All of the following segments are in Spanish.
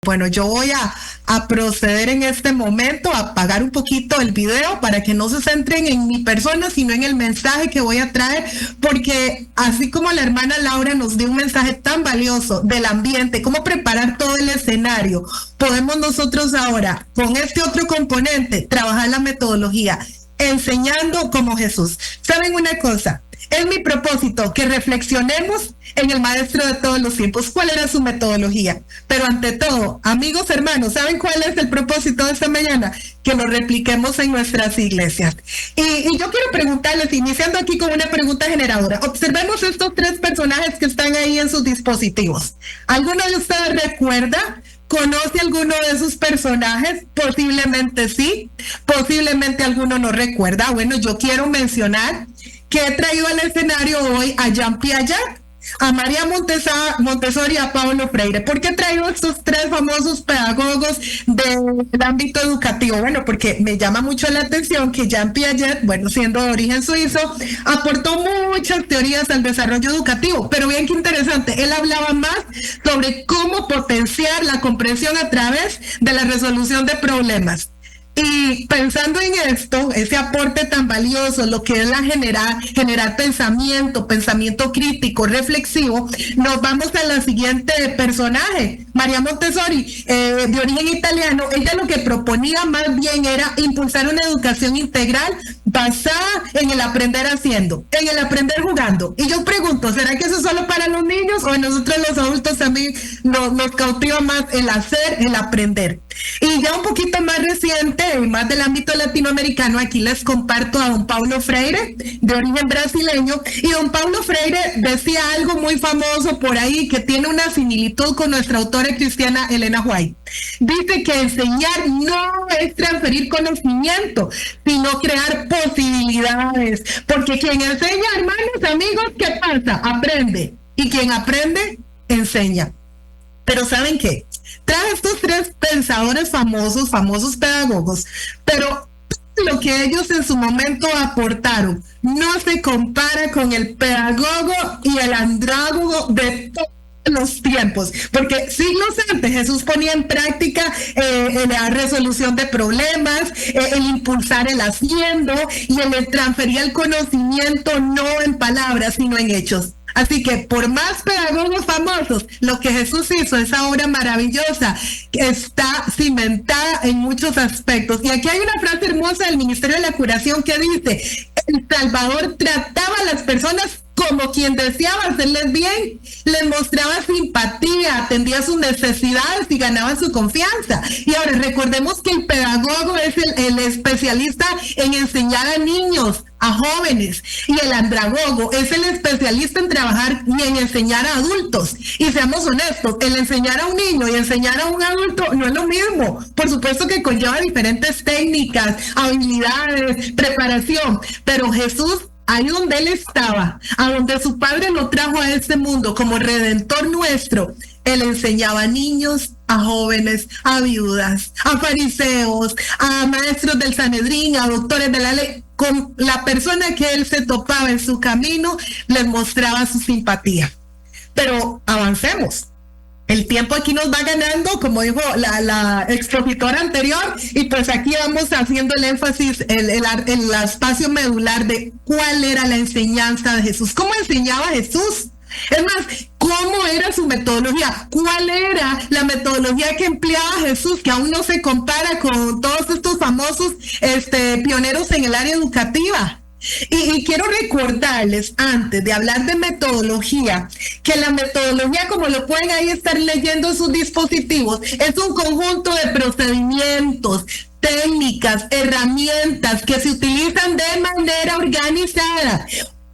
Bueno, yo voy a proceder en este momento a apagar un poquito el video para que no se centren en mi persona, sino en el mensaje que voy a traer, porque así como la hermana Laura nos dio un mensaje tan valioso del ambiente, cómo preparar todo el escenario, podemos nosotros ahora, con este otro componente, trabajar la metodología, enseñando como Jesús. ¿Saben una cosa? Es mi propósito que reflexionemos en el maestro de todos los tiempos, cuál era su metodología. Pero ante todo, amigos, hermanos, ¿saben cuál es el propósito de esta mañana? Que lo repliquemos en nuestras iglesias. Y yo quiero preguntarles, iniciando aquí con una pregunta generadora, observemos estos tres personajes que están ahí en sus dispositivos. ¿Alguno de ustedes recuerda? ¿Conoce alguno de esos personajes? Posiblemente sí, posiblemente alguno no recuerda. Bueno, yo quiero mencionar que he traído al escenario hoy a Jean Piaget, a María Montessori y a Paulo Freire. ¿Por qué he traído estos tres famosos pedagogos del ámbito educativo? Bueno, porque me llama mucho la atención que Jean Piaget, bueno, siendo de origen suizo, aportó muchas teorías al desarrollo educativo, pero bien que interesante, él hablaba más sobre cómo potenciar la comprensión a través de la resolución de problemas. Y pensando en esto, ese aporte tan valioso, lo que es la generar pensamiento crítico, reflexivo, nos vamos a la siguiente personaje, María Montessori, de origen italiano. Ella lo que proponía más bien era impulsar una educación integral basada en el aprender haciendo, en el aprender jugando. Y yo pregunto, ¿será que eso es solo para los niños o a nosotros los adultos también nos cautiva más el hacer, el aprender? Y ya un poquito más reciente, más del ámbito latinoamericano, aquí les comparto a don Paulo Freire, de origen brasileño, y don Paulo Freire decía algo muy famoso por ahí que tiene una similitud con nuestra autora cristiana Elena White. Dice que enseñar no es transferir conocimiento, sino crear posibilidades, porque quien enseña, hermanos, amigos, ¿qué pasa? Aprende, y quien aprende, enseña. Pero ¿saben qué? Trae estos tres pensadores famosos pedagogos, pero lo que ellos en su momento aportaron no se compara con el pedagogo y el andrólogo de todos los tiempos, porque siglos antes Jesús ponía en práctica la resolución de problemas, el impulsar el haciendo y el transferir el conocimiento no en palabras sino en hechos. Así que por más pedagogos famosos, lo que Jesús hizo, esa obra maravillosa, está cimentada en muchos aspectos. Y aquí hay una frase hermosa del Ministerio de la Curación que dice: el Salvador trataba a las personas como quien deseaba hacerles bien, les mostraba simpatía, atendía sus necesidades y ganaba su confianza. Y ahora recordemos que el pedagogo es el especialista en enseñar a niños, a jóvenes, y el andragogo es el especialista en trabajar y en enseñar a adultos. Y seamos honestos, el enseñar a un niño y enseñar a un adulto no es lo mismo. Por supuesto que conlleva diferentes técnicas, habilidades, preparación, pero Jesús, ahí donde él estaba, a donde su padre lo trajo a este mundo como redentor nuestro, él enseñaba a niños, a jóvenes, a viudas, a fariseos, a maestros del Sanedrín, a doctores de la ley. Con la persona que él se topaba en su camino, les mostraba su simpatía. Pero avancemos. El tiempo aquí nos va ganando, como dijo la expositora anterior, y pues aquí vamos haciendo el énfasis, el espacio medular de cuál era la enseñanza de Jesús. ¿Cómo enseñaba Jesús? Es más, ¿cómo era su metodología? ¿Cuál era la metodología que empleaba Jesús, que aún no se compara con todos estos famosos pioneros en el área educativa? Y quiero recordarles, antes de hablar de metodología, que la metodología, como lo pueden ahí estar leyendo en sus dispositivos, es un conjunto de procedimientos, técnicas, herramientas que se utilizan de manera organizada.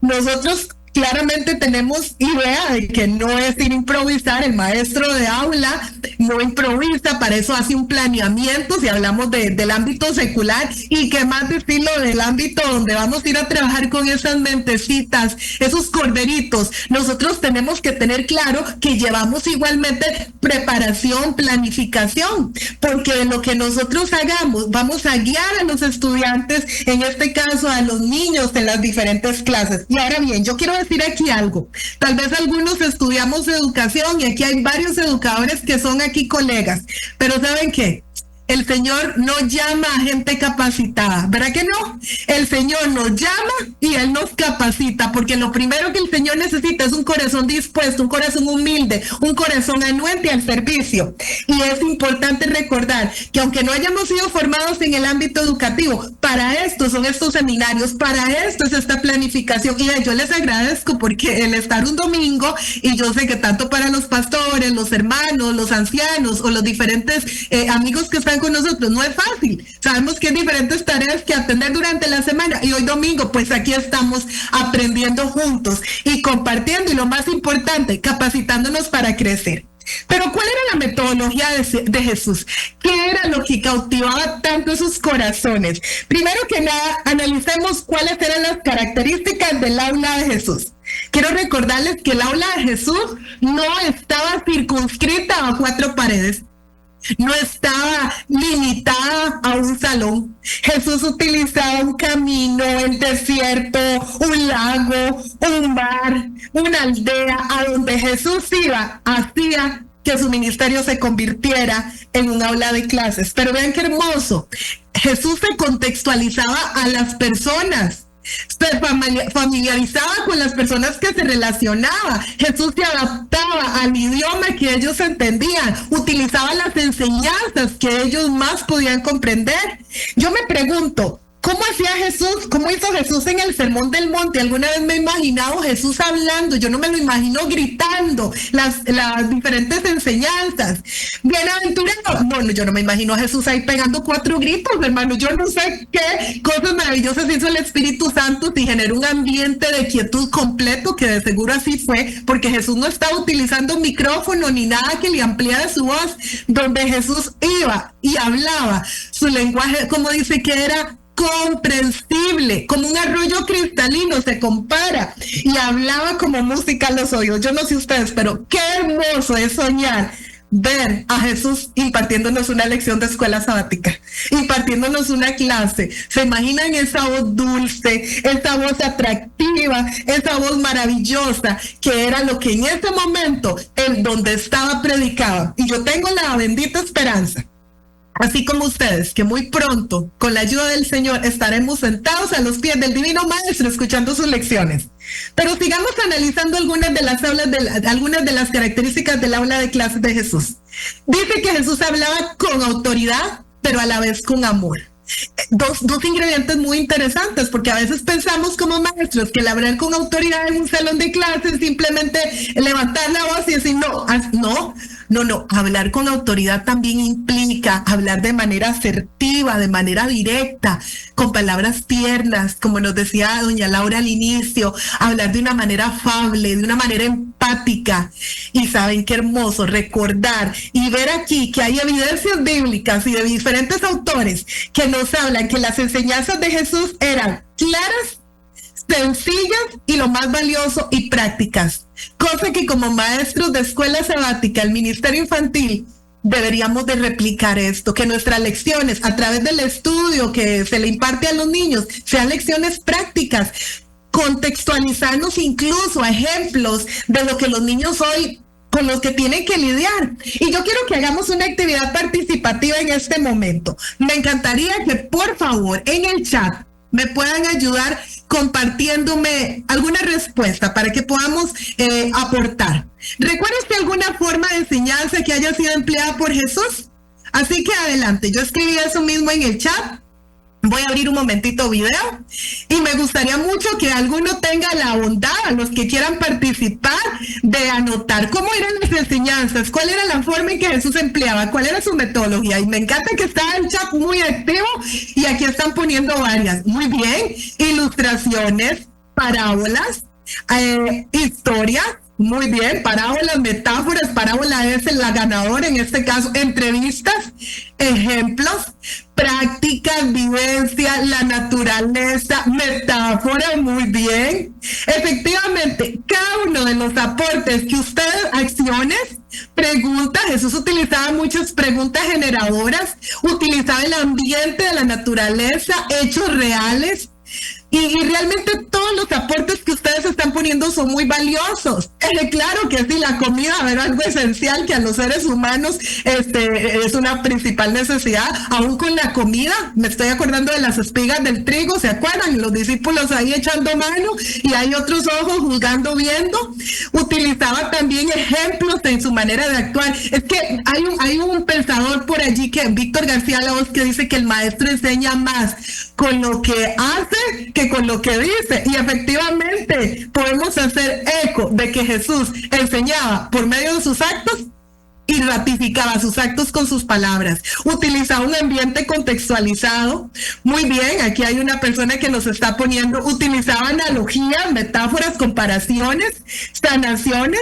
Nosotros claramente tenemos idea de que no es ir a improvisar. El maestro de aula no improvisa, para eso hace un planeamiento, si hablamos del ámbito secular, y que más decirlo del ámbito donde vamos a ir a trabajar con esas mentecitas, esos corderitos. Nosotros tenemos que tener claro que llevamos igualmente preparación, planificación, porque de lo que nosotros hagamos vamos a guiar a los estudiantes, en este caso a los niños, en las diferentes clases. Y ahora bien, yo quiero decir aquí algo. Tal vez algunos estudiamos educación y aquí hay varios educadores que son aquí colegas, pero ¿saben qué? El Señor no llama a gente capacitada, ¿verdad que no? El Señor nos llama y Él nos capacita, porque lo primero que el Señor necesita es un corazón dispuesto, un corazón humilde, un corazón anuente al servicio. Y es importante recordar que aunque no hayamos sido formados en el ámbito educativo, para esto son estos seminarios, para esto es esta planificación. Y yo les agradezco porque el estar un domingo, y yo sé que tanto para los pastores, los hermanos, los ancianos o los diferentes amigos que están con nosotros no es fácil. Sabemos que hay diferentes tareas que atender durante la semana y hoy domingo pues aquí estamos aprendiendo juntos y compartiendo y lo más importante, capacitándonos para crecer. Pero ¿cuál era la metodología de Jesús? ¿Qué era lo que cautivaba tanto sus corazones? Primero que nada, analicemos cuáles eran las características del aula de Jesús. Quiero recordarles que el aula de Jesús no estaba circunscrita a 4 paredes. No estaba limitada a un salón. Jesús utilizaba un camino, el desierto, un lago, un mar, una aldea. A donde Jesús iba, hacía que su ministerio se convirtiera en un aula de clases. Pero vean qué hermoso. Jesús se contextualizaba a las personas. Se familiarizaba con las personas que se relacionaba. Jesús se adaptaba al idioma que ellos entendían, utilizaba las enseñanzas que ellos más podían comprender. Yo me pregunto, ¿cómo hacía Jesús? ¿Cómo hizo Jesús en el Sermón del Monte? Alguna vez me he imaginado Jesús hablando, yo no me lo imagino gritando las diferentes enseñanzas. Bienaventurado. Bueno, yo no me imagino a Jesús ahí pegando 4 gritos, hermano. Yo no sé qué cosas maravillosas hizo el Espíritu Santo y generó un ambiente de quietud completo, que de seguro así fue, porque Jesús no estaba utilizando micrófono ni nada que le ampliara su voz. Donde Jesús iba y hablaba, su lenguaje, como dice que era comprensible, como un arroyo cristalino, se compara, y hablaba como música a los oídos. Yo no sé ustedes, pero qué hermoso es soñar ver a Jesús impartiéndonos una lección de escuela sabática, impartiéndonos una clase. ¿Se imaginan esa voz dulce, esa voz atractiva, esa voz maravillosa, que era lo que en ese momento, en donde estaba predicaba? Y yo tengo la bendita esperanza, así como ustedes, que muy pronto, con la ayuda del Señor, estaremos sentados a los pies del Divino Maestro escuchando sus lecciones. Pero sigamos analizando algunas de las características del aula de clases de Jesús. Dice que Jesús hablaba con autoridad, pero a la vez con amor. Dos ingredientes muy interesantes, porque a veces pensamos como maestros que el hablar con autoridad en un salón de clases, simplemente levantar la voz y decir no, hablar con autoridad también implica hablar de manera asertiva, de manera directa, con palabras tiernas, como nos decía doña Laura al inicio, hablar de una manera afable, de una manera empática. Y saben qué hermoso recordar y ver aquí que hay evidencias bíblicas y de diferentes autores que nos hablan que las enseñanzas de Jesús eran claras, sencillas y lo más valioso, y prácticas. Cosa que como maestros de escuela sabática, el ministerio infantil, deberíamos de replicar esto, que nuestras lecciones a través del estudio que se le imparte a los niños sean lecciones prácticas, contextualizarnos incluso a ejemplos de lo que los niños hoy con los que tienen que lidiar. Y yo quiero que hagamos una actividad participativa en este momento. Me encantaría que por favor en el chat me puedan ayudar compartiéndome alguna respuesta para que podamos aportar. ¿Recuerdas que alguna forma de enseñanza que haya sido empleada por Jesús? Así que adelante, yo escribí eso mismo en el chat. Voy a abrir un momentito video y me gustaría mucho que alguno tenga la bondad, a los que quieran participar, de anotar cómo eran las enseñanzas, cuál era la forma en que Jesús empleaba, cuál era su metodología. Y me encanta que está el chat muy activo y aquí están poniendo varias. Muy bien, ilustraciones, parábolas, historias. Muy bien, parábolas, metáforas, parábola es la ganadora en este caso, entrevistas, ejemplos, prácticas, vivencia, la naturaleza, metáfora, muy bien. Efectivamente, cada uno de los aportes que ustedes, acciones, preguntas, Jesús utilizaba muchas preguntas generadoras, utilizaba el ambiente de la naturaleza, hechos reales. Y realmente todos los aportes que ustedes están poniendo son muy valiosos. Claro que sí, la comida, ¿verdad? Algo esencial que a los seres humanos es una principal necesidad. Aún con la comida, me estoy acordando de las espigas del trigo, ¿se acuerdan? Los discípulos ahí echando mano y hay otros ojos juzgando, viendo. Utilizaba también ejemplos en su manera de actuar. Es que hay un pensador por allí, que Víctor García Lahoz, que dice que el maestro enseña más con lo que hace que con lo que dice. Y efectivamente podemos hacer eco de que Jesús enseñaba por medio de sus actos y ratificaba sus actos con sus palabras. Utilizaba un ambiente contextualizado. Muy bien, aquí hay una persona que nos está poniendo, utilizaba analogías, metáforas, comparaciones, sanaciones.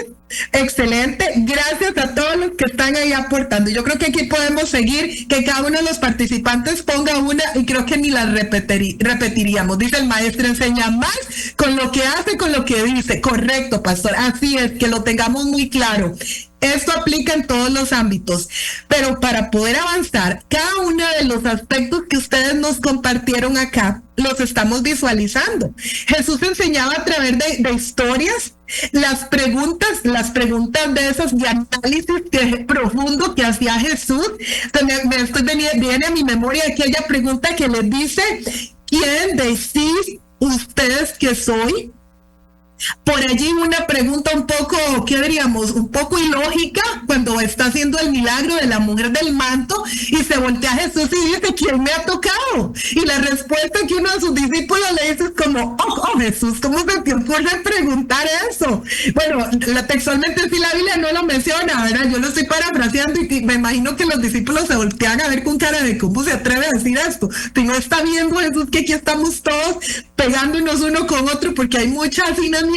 Excelente, gracias a todos los que están ahí aportando. Yo creo que aquí podemos seguir, que cada uno de los participantes ponga una, y creo que ni la repetiríamos. Dice el maestro, enseña más con lo que hace, con lo que dice. Correcto, pastor, así es, que lo tengamos muy claro. Esto aplica en todos los ámbitos, pero para poder avanzar, cada uno de los aspectos que ustedes nos compartieron acá, los estamos visualizando. Jesús enseñaba a través de historias, las preguntas de esas de análisis profundo que hacía Jesús. Viene a mi memoria aquella pregunta que les dice, ¿quién decís ustedes que soy? Por allí una pregunta un poco, ¿qué diríamos? Un poco ilógica, cuando está haciendo el milagro de la mujer del manto y se voltea a Jesús y dice, ¿quién me ha tocado? Y la respuesta que uno de sus discípulos le dice es como, oh Jesús, ¿cómo se te ocurre preguntar eso? Bueno, textualmente sí la Biblia no lo menciona, ¿verdad? Yo lo estoy parafraseando y me imagino que los discípulos se voltean a ver con cara de ¿cómo se atreve a decir esto? Si no está viendo Jesús que aquí estamos todos pegándonos uno con otro porque hay mucha hacinamiento.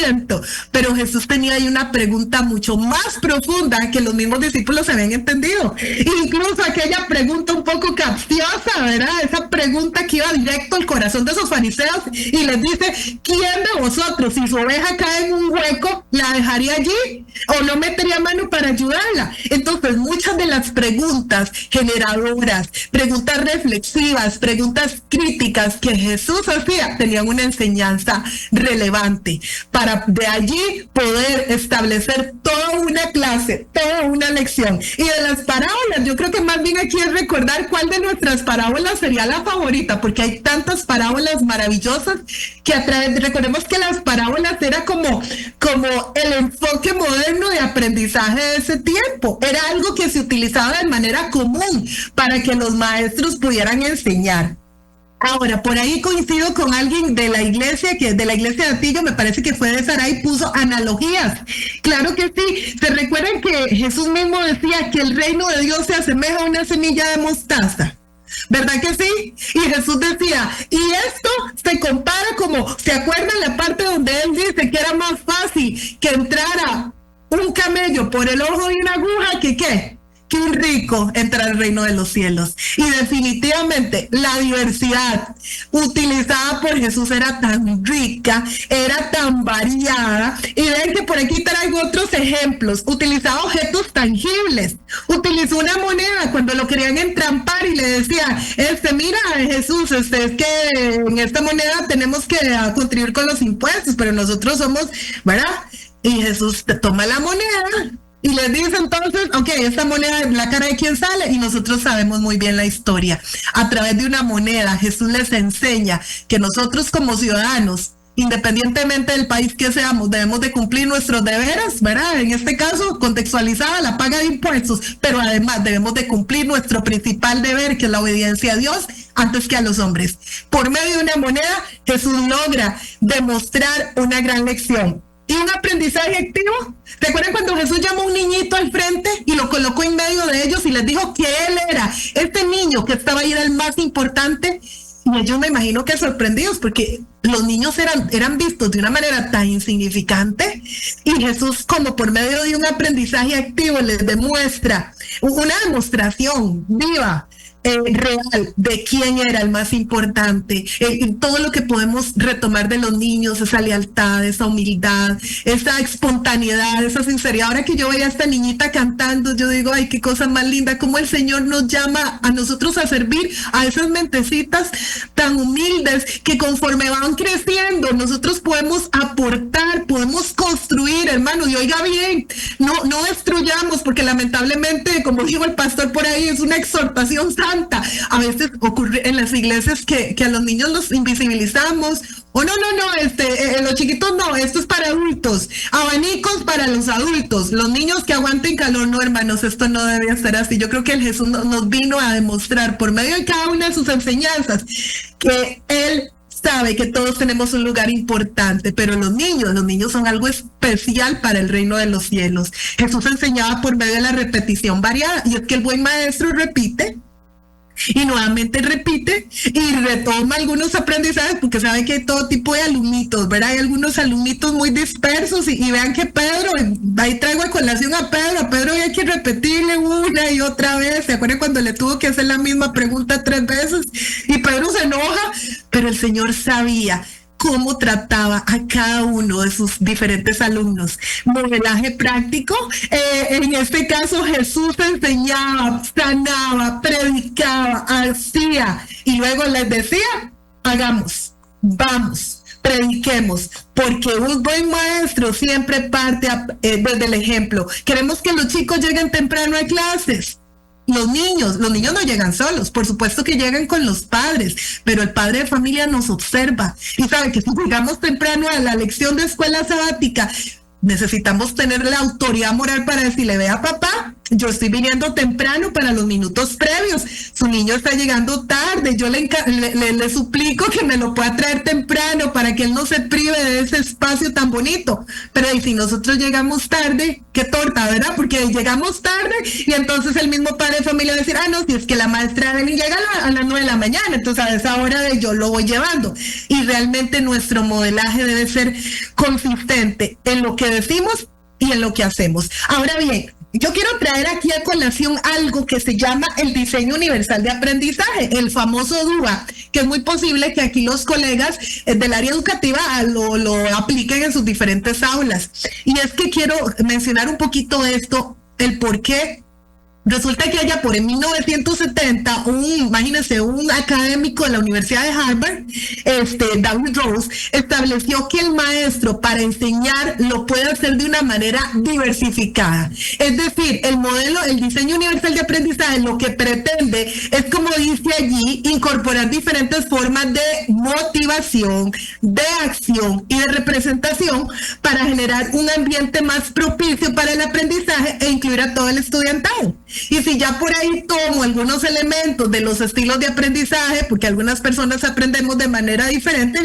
Pero Jesús tenía ahí una pregunta mucho más profunda que los mismos discípulos habían entendido. Incluso aquella pregunta un poco capciosa, ¿verdad? Esa pregunta que iba directo al corazón de esos fariseos y les dice, ¿quién de vosotros, si su oveja cae en un hueco, la dejaría allí? ¿O no metería mano para ayudarla? Entonces, muchas de las preguntas generadoras, preguntas reflexivas, preguntas críticas que Jesús hacía, tenían una enseñanza relevante para de allí poder establecer toda una clase, toda una lección. Y de las parábolas, yo creo que más bien aquí es recordar cuál de nuestras parábolas sería la favorita, porque hay tantas parábolas maravillosas que recordemos que las parábolas era como el enfoque moderno de aprendizaje de ese tiempo. Era algo que se utilizaba de manera común para que los maestros pudieran enseñar. Ahora, por ahí coincido con alguien de la iglesia, de la iglesia de Atillo, me parece que fue de Saray, puso analogías. Claro que sí. ¿Se recuerdan que Jesús mismo decía que el reino de Dios se asemeja a una semilla de mostaza? ¿Verdad que sí? Y Jesús decía, y esto se compara como, ¿se acuerdan la parte donde él dice que era más fácil que entrara un camello por el ojo de una aguja que qué? Que un rico entra al reino de los cielos? Y definitivamente la diversidad utilizada por Jesús era tan rica, era tan variada. Y ven que por aquí traigo otros ejemplos. Utilizaba objetos tangibles. Utilizó una moneda cuando lo querían entrampar y le decía, mira Jesús, es que en esta moneda tenemos que contribuir con los impuestos, pero nosotros somos, ¿verdad? Y Jesús toma la moneda y les dice entonces, ok, esta moneda es la cara de quién sale, y nosotros sabemos muy bien la historia. A través de una moneda, Jesús les enseña que nosotros como ciudadanos, independientemente del país que seamos, debemos de cumplir nuestros deberes, ¿verdad? En este caso, contextualizada la paga de impuestos, pero además debemos de cumplir nuestro principal deber, que es la obediencia a Dios, antes que a los hombres. Por medio de una moneda, Jesús logra demostrar una gran lección. Y un aprendizaje activo. ¿Se acuerdan cuando Jesús llamó a un niñito al frente y lo colocó en medio de ellos y les dijo que él era este niño que estaba ahí, era el más importante? Y ellos, me imagino que sorprendidos, porque los niños eran vistos de una manera tan insignificante, y Jesús, como por medio de un aprendizaje activo, les demuestra una demostración viva real de quién era el más importante. Todo lo que podemos retomar de los niños, esa lealtad, esa humildad, esa espontaneidad, esa sinceridad. Ahora que yo veía a esta niñita cantando, yo digo, ay, qué cosa más linda, cómo el Señor nos llama a nosotros a servir a esas mentecitas tan humildes que conforme van creciendo, nosotros podemos aportar, podemos construir, hermanos, y oiga bien, no destruyamos, porque lamentablemente, como dijo el pastor por ahí, es una exhortación santa. A veces ocurre en las iglesias que a los niños los invisibilizamos. O no, los chiquitos no, esto es para adultos, abanicos para los adultos, los niños que aguanten calor. No, hermanos, esto no debe ser así. Yo creo que el Jesús nos vino a demostrar por medio de cada una de sus enseñanzas que Él sabe que todos tenemos un lugar importante, pero los niños son algo especial para el reino de los cielos. Jesús enseñaba por medio de la repetición variada, y es que el buen maestro repite y nuevamente repite y retoma algunos aprendizajes, porque saben que hay todo tipo de alumnitos, ¿verdad? Hay algunos alumnitos muy dispersos y vean que Pedro, ahí traigo a colación a Pedro hay que repetirle una y otra vez. ¿Se acuerdan cuando le tuvo que hacer la misma pregunta 3 veces? Y Pedro se enoja, pero el Señor sabía cómo trataba a cada uno de sus diferentes alumnos. Modelaje práctico, en este caso Jesús enseñaba, sanaba, predicaba, hacía, y luego les decía, hagamos, vamos, prediquemos, porque un buen maestro siempre parte desde el ejemplo. Queremos que los chicos lleguen temprano a clases. Los niños no llegan solos, por supuesto que llegan con los padres, pero el padre de familia nos observa y sabe que si llegamos temprano a la lección de escuela sabática, necesitamos tener la autoridad moral para decirle, vea papá, yo estoy viniendo temprano para los minutos previos, su niño está llegando tarde, yo le suplico que me lo pueda traer temprano para que él no se prive de ese espacio tan bonito. Pero y si nosotros llegamos tarde, qué torta, ¿verdad? Porque llegamos tarde y entonces el mismo padre de familia va a decir, no, si es que la maestra llega a las 9 de la mañana, entonces a esa hora yo lo voy llevando. Y realmente nuestro modelaje debe ser consistente en lo que decimos y en lo que hacemos. Ahora bien, yo quiero traer aquí a colación algo que se llama el diseño universal de aprendizaje, el famoso DUA, que es muy posible que aquí los colegas del área educativa lo apliquen en sus diferentes aulas. Y es que quiero mencionar un poquito esto, el por qué. Resulta que allá por en 1970, imagínense, un académico de la Universidad de Harvard, David Rose, estableció que el maestro para enseñar lo puede hacer de una manera diversificada. Es decir, el diseño universal de aprendizaje lo que pretende es, como dice allí, incorporar diferentes formas de motivación, de acción y de representación para generar un ambiente más propicio para el aprendizaje e incluir a todo el estudiantado. Y si ya por ahí tomo algunos elementos de los estilos de aprendizaje, porque algunas personas aprendemos de manera diferente,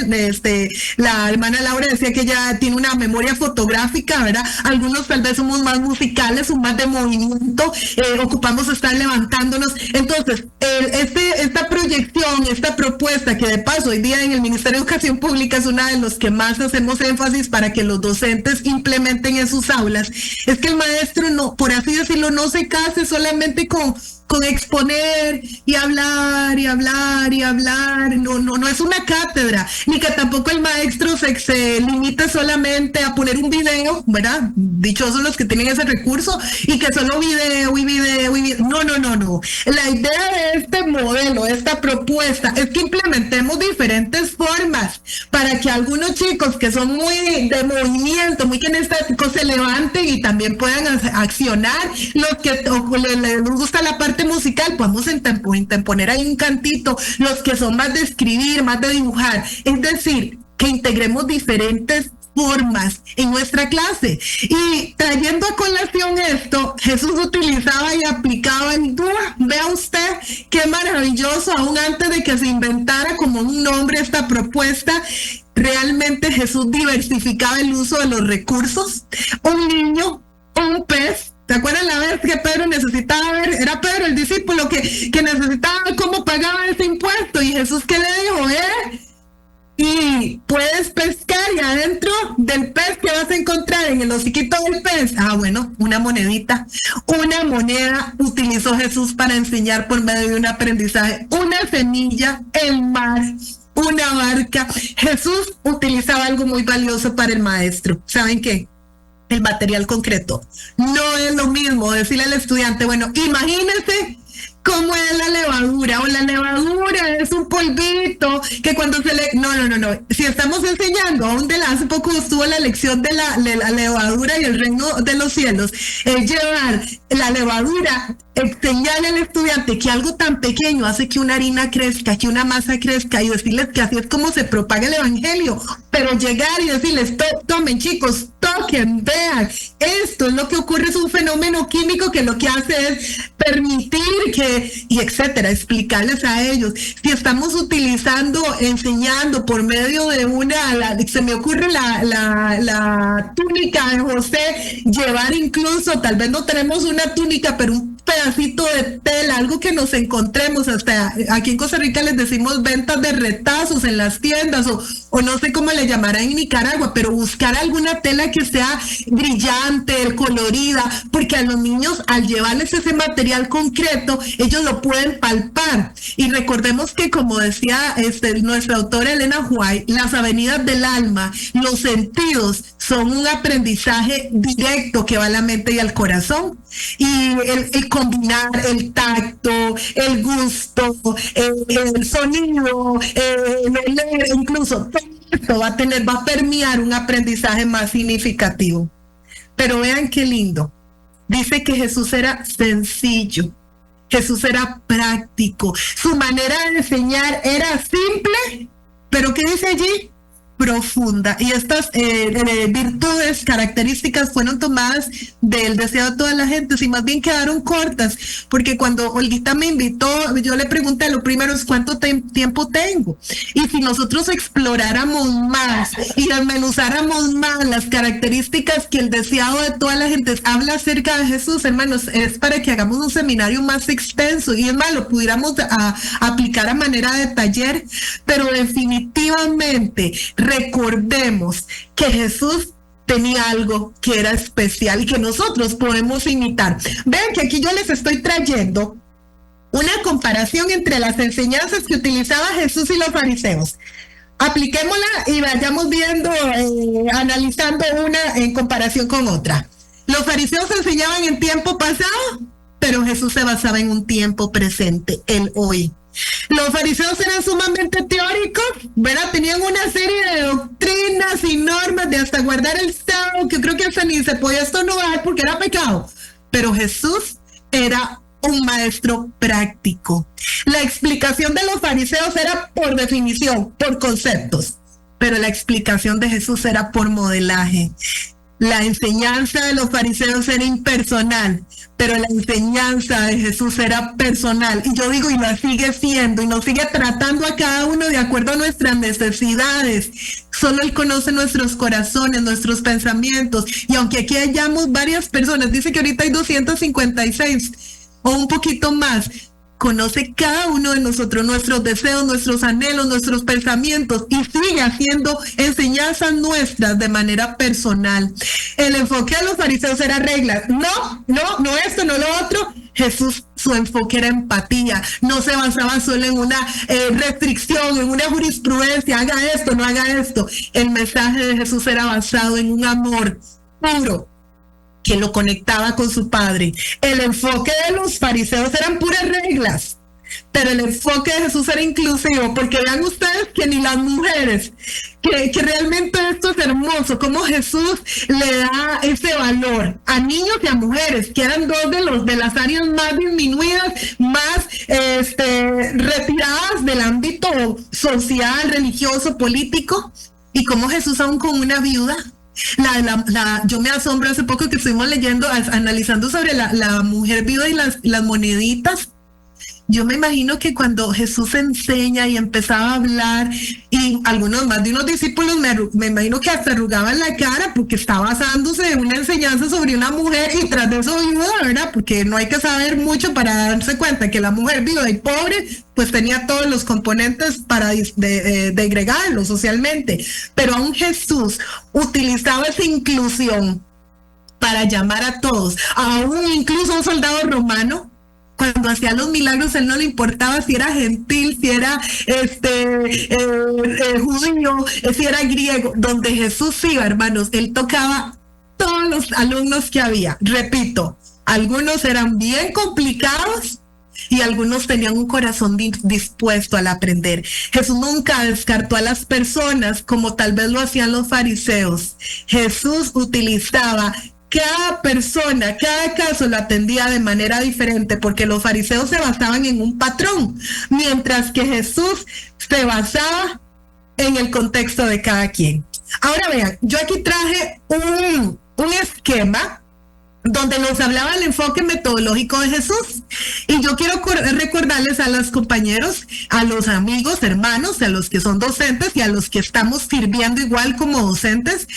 la hermana Laura decía que ella tiene una memoria fotográfica, ¿verdad? Algunos tal vez somos más musicales, somos más de movimiento, ocupamos estar levantándonos. Entonces, esta proyección, esta propuesta, que de paso hoy día en el Ministerio de Educación Pública es una de los que más hacemos énfasis para que los docentes implementen en sus aulas, es que el maestro, no, por así decirlo, no se case solamente con exponer y hablar y hablar y hablar. No es una cátedra, ni que tampoco el maestro se limite solamente a poner un video, ¿verdad? Dichosos los que tienen ese recurso, y que solo video y video y video. No. La idea de este modelo, esta propuesta, es que implementemos diferentes formas para que algunos chicos que son muy de movimiento, muy kinestéticos, se levanten y también puedan accionar. Los que les gusta la parte musical, podemos poner ahí un cantito. Los que son más de escribir, más de dibujar, es decir, que integremos diferentes formas en nuestra clase. Y trayendo a colación esto, Jesús utilizaba y aplicaba el DUA. Vea usted qué maravilloso, aún antes de que se inventara como un nombre esta propuesta. Realmente Jesús diversificaba el uso de los recursos. Un niño, un pez. ¿Te acuerdas la vez que Pedro necesitaba ver? Era Pedro el discípulo que necesitaba ver cómo pagaba ese impuesto, y Jesús, ¿qué le dijo? y puedes pescar y adentro del pez que vas a encontrar en el hociquito del pez, bueno, una monedita, una moneda utilizó Jesús para enseñar por medio de un aprendizaje, una semilla, el mar, una barca. Jesús utilizaba algo muy valioso para el maestro. ¿Saben qué? El material concreto. No es lo mismo decirle al estudiante, bueno, imagínese cómo es la levadura, o la levadura es un polvito que cuando se le... No. Si estamos enseñando, hace poco estuvo la lección de la levadura y el reino de los cielos, es llevar la levadura, enseñarle al estudiante que algo tan pequeño hace que una harina crezca, que una masa crezca, y decirles que así es como se propaga el evangelio, pero llegar y decirles, tomen chicos, toquen, vean, esto es lo que ocurre, es un fenómeno químico que lo que hace es permitir que, y etcétera, explicarles a ellos. Si estamos utilizando, enseñando por medio de se me ocurre la túnica de José, llevar incluso, tal vez no tenemos una túnica, pero un pedacito de tela, algo que nos encontremos, hasta aquí en Costa Rica les decimos ventas de retazos en las tiendas, o no sé cómo le llamarán en Nicaragua, pero buscar alguna tela que sea brillante, colorida, porque a los niños al llevarles ese material concreto, ellos lo pueden palpar. Y recordemos que, como decía nuestra autora Elena White, las avenidas del alma, los sentidos, son un aprendizaje directo que va a la mente y al corazón. Y el combinar el tacto, el gusto, el sonido, incluso todo esto va a permear un aprendizaje más significativo. Pero vean qué lindo. Dice que Jesús era sencillo. Jesús era práctico. Su manera de enseñar era simple, pero ¿qué dice allí? Profunda. Y estas virtudes, características fueron tomadas del deseo de toda la gente, y más bien quedaron cortas, porque cuando Olguita me invitó, yo le pregunté, lo primero es ¿cuánto tiempo tengo? Y si nosotros exploráramos más y desmenuzáramos más las características que el deseado de toda la gente habla acerca de Jesús, hermanos, es para que hagamos un seminario más extenso, y es más, lo pudiéramos aplicar a manera de taller, pero definitivamente recordemos que Jesús tenía algo que era especial y que nosotros podemos imitar. Vean que aquí yo les estoy trayendo una comparación entre las enseñanzas que utilizaba Jesús y los fariseos. Apliquémosla y vayamos viendo, analizando una en comparación con otra. Los fariseos enseñaban en tiempo pasado, pero Jesús se basaba en un tiempo presente, el hoy. Los fariseos eran sumamente teóricos, ¿verdad? Tenían una serie de doctrinas y normas de hasta guardar el sábado, que creo que hasta ni se podía estornudar porque era pecado. Pero Jesús era un maestro práctico. La explicación de los fariseos era por definición, por conceptos, pero la explicación de Jesús era por modelaje. La enseñanza de los fariseos era impersonal, pero la enseñanza de Jesús era personal. Y yo digo, y la sigue siendo, y nos sigue tratando a cada uno de acuerdo a nuestras necesidades. Solo Él conoce nuestros corazones, nuestros pensamientos. Y aunque aquí hayamos varias personas, dice que ahorita hay 256 o un poquito más, conoce cada uno de nosotros, nuestros deseos, nuestros anhelos, nuestros pensamientos, y sigue haciendo enseñanzas nuestras de manera personal. El enfoque de los fariseos era reglas. No esto, no lo otro. Jesús, su enfoque era empatía. No se basaba solo en una restricción, en una jurisprudencia. Haga esto, no haga esto. El mensaje de Jesús era basado en un amor puro que lo conectaba con su Padre. El enfoque de los fariseos eran puras reglas, pero el enfoque de Jesús era inclusivo, porque vean ustedes que ni las mujeres, que realmente esto es hermoso, como Jesús le da ese valor a niños y a mujeres, que eran dos de las áreas más disminuidas, más retiradas del ámbito social, religioso, político, y como Jesús aún con una viuda. Yo me asombro, hace poco que estuvimos leyendo, analizando sobre la mujer viuda y las moneditas, yo me imagino que cuando Jesús enseña y empezaba a hablar, y algunos más de unos discípulos me imagino que hasta arrugaban la cara porque está basándose en una enseñanza sobre una mujer y tras de eso viuda, ¿verdad? Porque no hay que saber mucho para darse cuenta que la mujer viuda y pobre pues tenía todos los componentes para degregarlo socialmente. Pero aún Jesús utilizaba esa inclusión para llamar a todos, aún incluso un soldado romano. Cuando hacía los milagros, él no le importaba si era gentil, si era judío, si era griego. Donde Jesús iba, hermanos, él tocaba todos los alumnos que había. Repito, algunos eran bien complicados y algunos tenían un corazón dispuesto al aprender. Jesús nunca descartó a las personas como tal vez lo hacían los fariseos. Jesús utilizaba cada persona, cada caso lo atendía de manera diferente porque los fariseos se basaban en un patrón, mientras que Jesús se basaba en el contexto de cada quien. Ahora vean, yo aquí traje un esquema donde nos hablaba el enfoque metodológico de Jesús. Y yo quiero recordarles a los compañeros, a los amigos, hermanos, a los que son docentes y a los que estamos sirviendo igual como docentes,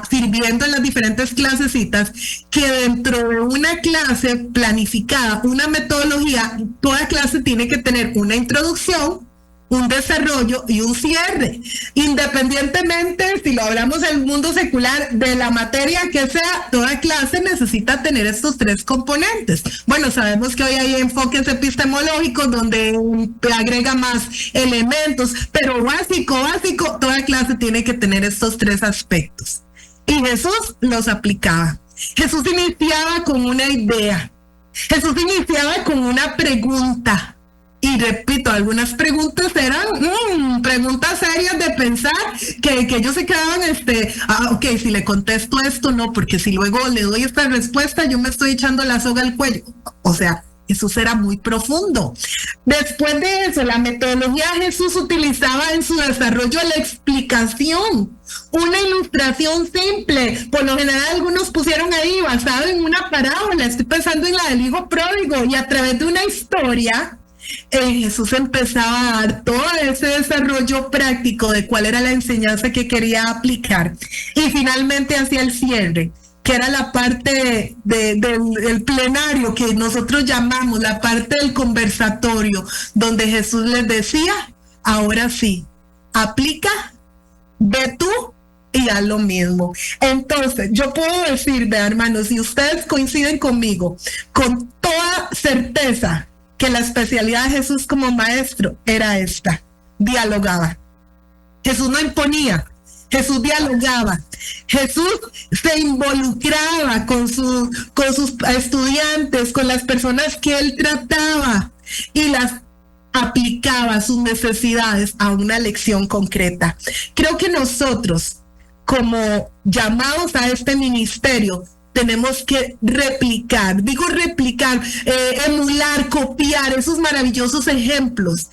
sirviendo en las diferentes clasecitas, que dentro de una clase planificada, una metodología, toda clase tiene que tener una introducción, un desarrollo y un cierre, independientemente si lo hablamos del mundo secular, de la materia que sea, toda clase necesita tener estos tres componentes. Bueno, sabemos que hoy hay enfoques epistemológicos donde agrega más elementos, pero básico, toda clase tiene que tener estos tres aspectos. Y Jesús los aplicaba. Jesús iniciaba con una idea. Jesús iniciaba con una pregunta. Y repito, algunas preguntas eran preguntas serias de pensar que ellos se quedaban, ok, si le contesto esto, no, porque si luego le doy esta respuesta, yo me estoy echando la soga al cuello. O sea, eso será muy profundo. Después de eso, la metodología Jesús utilizaba en su desarrollo la explicación, una ilustración simple. Por lo general algunos pusieron ahí basado en una parábola, estoy pensando en la del hijo pródigo, y a través de una historia, Jesús empezaba a dar todo ese desarrollo práctico de cuál era la enseñanza que quería aplicar. Y finalmente hacia el cierre, que era la parte del plenario que nosotros llamamos, la parte del conversatorio, donde Jesús les decía, ahora sí, aplica, ve tú y haz lo mismo. Entonces, yo puedo decir, hermanos, si ustedes coinciden conmigo, con toda certeza, que la especialidad de Jesús como maestro era esta: dialogaba. Jesús no imponía, Jesús dialogaba. Jesús se involucraba con sus estudiantes, con las personas que él trataba y las aplicaba sus necesidades a una lección concreta. Creo que nosotros, como llamados a este ministerio, tenemos que replicar, emular, copiar esos maravillosos ejemplos,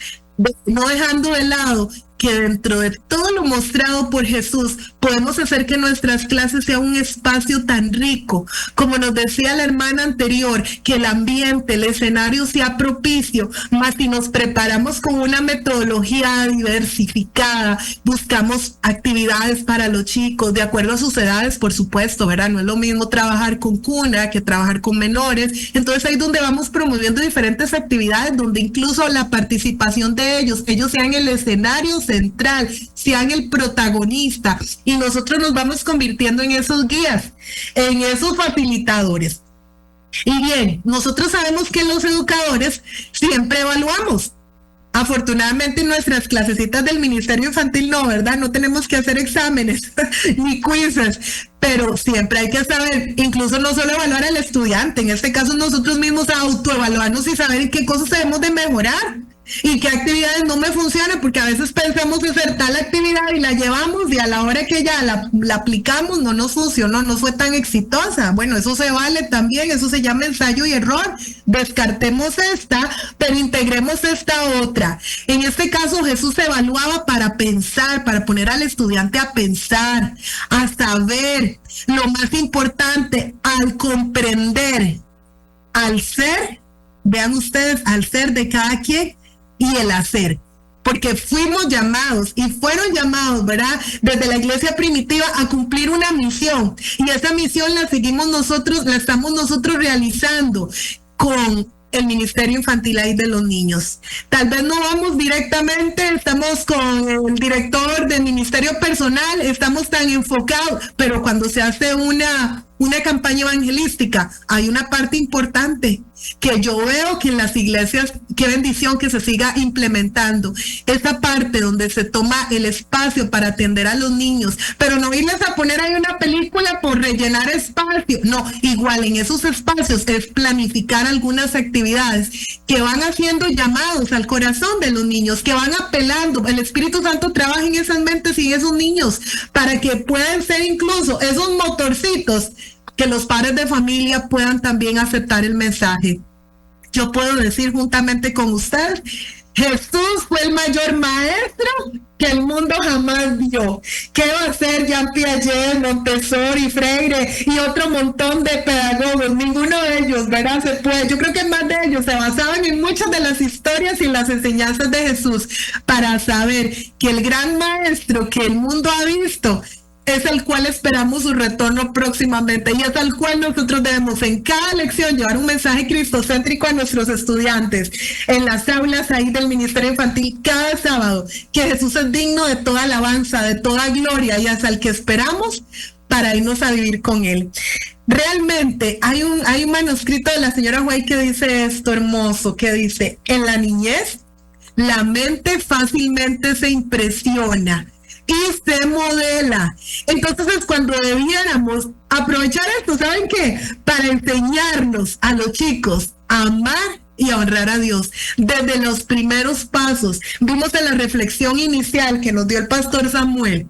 no dejando de lado que dentro de todo lo mostrado por Jesús podemos hacer que nuestras clases sean un espacio tan rico, como nos decía la hermana anterior, que el ambiente, el escenario sea propicio, más si nos preparamos con una metodología diversificada, buscamos actividades para los chicos, de acuerdo a sus edades, por supuesto, ¿verdad? No es lo mismo trabajar con cuna que trabajar con menores, entonces ahí es donde vamos promoviendo diferentes actividades, donde incluso la participación de ellos sean el escenario central, sean el protagonista, y nosotros nos vamos convirtiendo en esos guías, en esos facilitadores. Y bien, nosotros sabemos que los educadores siempre evaluamos. Afortunadamente en nuestras clasecitas del Ministerio Infantil no, ¿verdad? No tenemos que hacer exámenes ni quizzes, pero siempre hay que saber, incluso no solo evaluar al estudiante, en este caso nosotros mismos autoevaluarnos y saber en qué cosas debemos de mejorar y qué actividades no me funcionan, porque a veces pensamos hacer tal actividad y la llevamos y a la hora que ya la aplicamos no nos funcionó, no fue tan exitosa. Bueno, eso se vale también, eso se llama ensayo y error. Descartemos esta, pero integremos esta otra. En este caso Jesús evaluaba para pensar, para poner al estudiante a pensar, a saber, lo más importante, al comprender, al ser vean ustedes, al ser de cada quien y el hacer. Porque fuimos llamados y fueron llamados, ¿verdad? Desde la iglesia primitiva a cumplir una misión. Y esa misión la seguimos nosotros, la estamos nosotros realizando con el Ministerio Infantil ahí de los niños. Tal vez no vamos directamente, estamos con el director del Ministerio Personal, estamos tan enfocados, pero cuando se hace una campaña evangelística, hay una parte importante que yo veo que en las iglesias, qué bendición que se siga implementando, esa parte donde se toma el espacio para atender a los niños, pero no irles a poner ahí una película por rellenar espacio, no, igual en esos espacios es planificar algunas actividades que van haciendo llamados al corazón de los niños, que van apelando, el Espíritu Santo trabaja en esas mentes y en esos niños, para que puedan ser incluso esos motorcitos que los padres de familia puedan también aceptar el mensaje. Yo puedo decir juntamente con usted, Jesús fue el mayor maestro que el mundo jamás vio. ¿Qué va a hacer Jean Piaget, Montessori, Freire y otro montón de pedagogos? Ninguno de ellos, ¿verdad? Se puede. Yo creo que más de ellos se basaban en muchas de las historias y las enseñanzas de Jesús para saber que el gran maestro que el mundo ha visto es el cual esperamos su retorno próximamente y es al cual nosotros debemos en cada lección llevar un mensaje cristocéntrico a nuestros estudiantes en las aulas ahí del Ministerio Infantil cada sábado, que Jesús es digno de toda alabanza, de toda gloria y hasta el que esperamos para irnos a vivir con él. Realmente hay un manuscrito de la señora White que dice esto hermoso, que dice, en la niñez la mente fácilmente se impresiona y se modela. Entonces es cuando debiéramos aprovechar esto, ¿saben qué? Para enseñarnos a los chicos a amar y a honrar a Dios desde los primeros pasos. Vimos en la reflexión inicial que nos dio el pastor Samuel,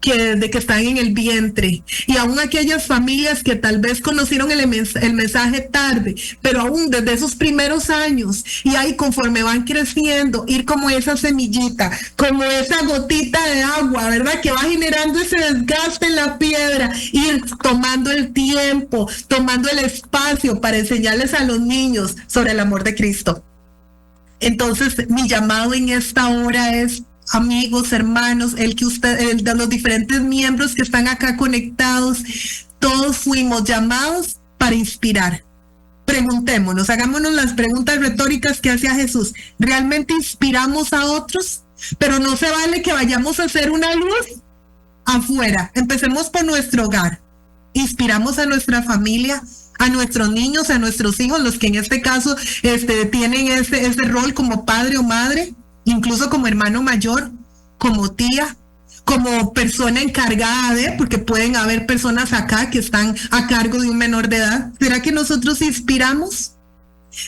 que desde que están en el vientre, y aún aquellas familias que tal vez conocieron el mensaje tarde, pero aún desde esos primeros años, y ahí conforme van creciendo, ir como esa semillita, como esa gotita de agua, ¿verdad? Que va generando ese desgaste en la piedra, ir tomando el tiempo, tomando el espacio para enseñarles a los niños sobre el amor de Cristo. Entonces, mi llamado en esta hora es, amigos, hermanos, el de los diferentes miembros que están acá conectados, todos fuimos llamados para inspirar. Preguntémonos, hagámonos las preguntas retóricas que hacía Jesús. ¿Realmente inspiramos a otros? Pero no se vale que vayamos a hacer una luz afuera. Empecemos por nuestro hogar. Inspiramos a nuestra familia, a nuestros niños, a nuestros hijos, los que en este caso tienen ese rol como padre o madre, incluso como hermano mayor, como tía, como persona encargada de, porque pueden haber personas acá que están a cargo de un menor de edad. ¿Será que nosotros inspiramos?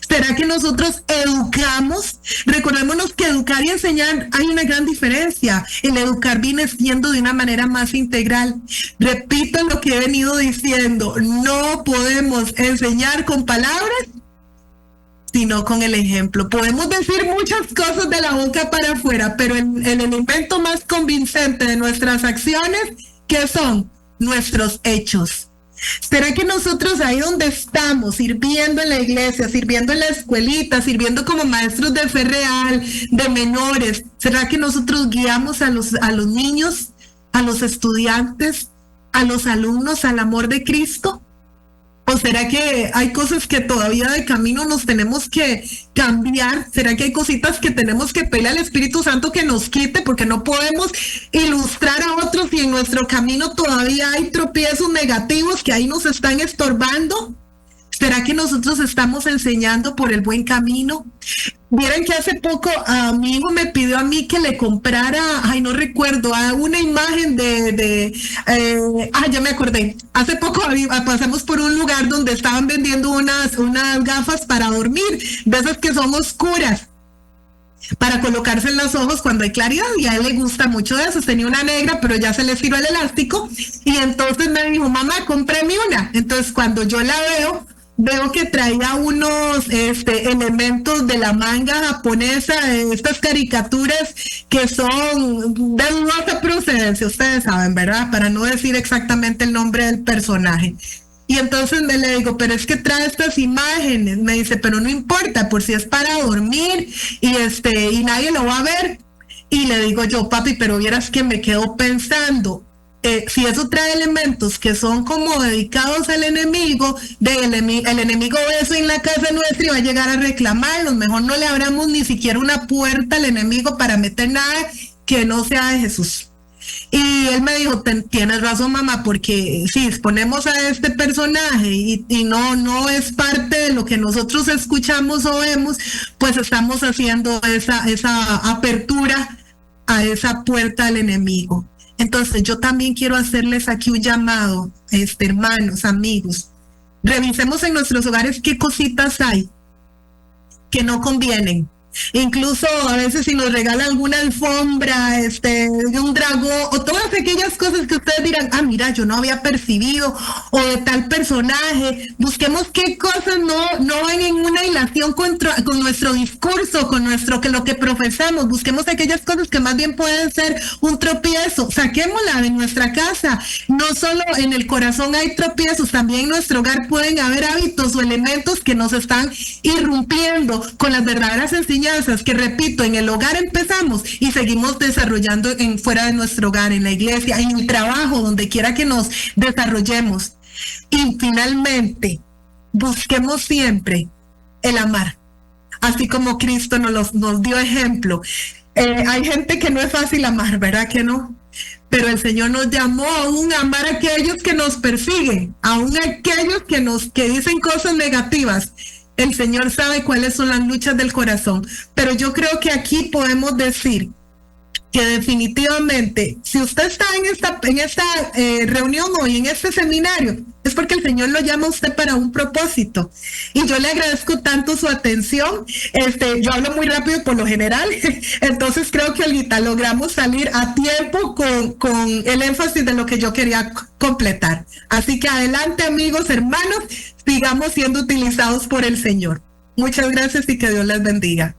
¿Será que nosotros educamos? Recordémonos que educar y enseñar hay una gran diferencia. El educar viene siendo de una manera más integral. Repito lo que he venido diciendo, no podemos enseñar con palabras, sino con el ejemplo. Podemos decir muchas cosas de la boca para afuera, pero el elemento más convincente de nuestras acciones, ¿qué son? Nuestros hechos. ¿Será que nosotros ahí donde estamos, sirviendo en la iglesia, sirviendo en la escuelita, sirviendo como maestros de fe real, de menores, será que nosotros guiamos a los niños, a los estudiantes, a los alumnos al amor de Cristo? ¿O será que hay cosas que todavía de camino nos tenemos que cambiar? ¿Será que hay cositas que tenemos que pedirle al Espíritu Santo que nos quite? Porque no podemos ilustrar a otros y en nuestro camino todavía hay tropiezos negativos que ahí nos están estorbando. ¿Será que nosotros estamos enseñando por el buen camino? Vieron que hace poco a mi hijo me pidió a mí que le comprara, no recuerdo, una imagen ya me acordé. Hace poco pasamos por un lugar donde estaban vendiendo unas gafas para dormir, de esas que son oscuras, para colocarse en los ojos cuando hay claridad, y a él le gusta mucho de eso. Tenía una negra, pero ya se le estiró el elástico, y entonces me dijo, mamá, cómprame una. Entonces cuando yo la veo que traía unos elementos de la manga japonesa, estas caricaturas que son de dudosa procedencia, ustedes saben, ¿verdad? Para no decir exactamente el nombre del personaje. Y entonces me le digo, pero es que trae estas imágenes. Me dice, pero no importa, por si es para dormir y nadie lo va a ver. Y le digo yo, papi, pero vieras que me quedo pensando, si eso trae elementos que son como dedicados al enemigo, el enemigo ve eso en la casa nuestra y va a llegar a reclamarlos. Mejor no le abramos ni siquiera una puerta al enemigo para meter nada que no sea de Jesús. Y él me dijo, tienes razón, mamá, porque si exponemos a este personaje y no es parte de lo que nosotros escuchamos o vemos, pues estamos haciendo esa apertura a esa puerta al enemigo. Entonces yo también quiero hacerles aquí un llamado, hermanos, amigos. Revisemos en nuestros hogares qué cositas hay que no convienen. Incluso a veces si nos regalan alguna alfombra, de un dragón, o todas aquellas cosas que ustedes dirán, mira, yo no había percibido, o de tal personaje, busquemos qué cosas no van en una hilación con nuestro discurso, con lo que profesamos, busquemos aquellas cosas que más bien pueden ser un tropiezo, saquémosla de nuestra casa. No solo en el corazón hay tropiezos, también en nuestro hogar pueden haber hábitos o elementos que nos están irrumpiendo con las verdaderas enseñanzas que, repito, en el hogar empezamos y seguimos desarrollando fuera de nuestro hogar, en la iglesia, en el trabajo, donde quiera que nos desarrollemos. Y finalmente, busquemos siempre el amar, así como Cristo nos dio ejemplo. Hay gente que no es fácil amar, ¿verdad que no? Pero el Señor nos llamó aún a amar a aquellos que nos persiguen, aún a aquellos que dicen cosas negativas. El Señor sabe cuáles son las luchas del corazón, pero yo creo que aquí podemos decir que definitivamente, si usted está en esta reunión hoy, en este seminario, es porque el Señor lo llama a usted para un propósito. Y yo le agradezco tanto su atención. Yo hablo muy rápido por lo general, entonces creo que ahorita logramos salir a tiempo con el énfasis de lo que yo quería completar. Así que adelante, amigos, hermanos, sigamos siendo utilizados por el Señor. Muchas gracias y que Dios les bendiga.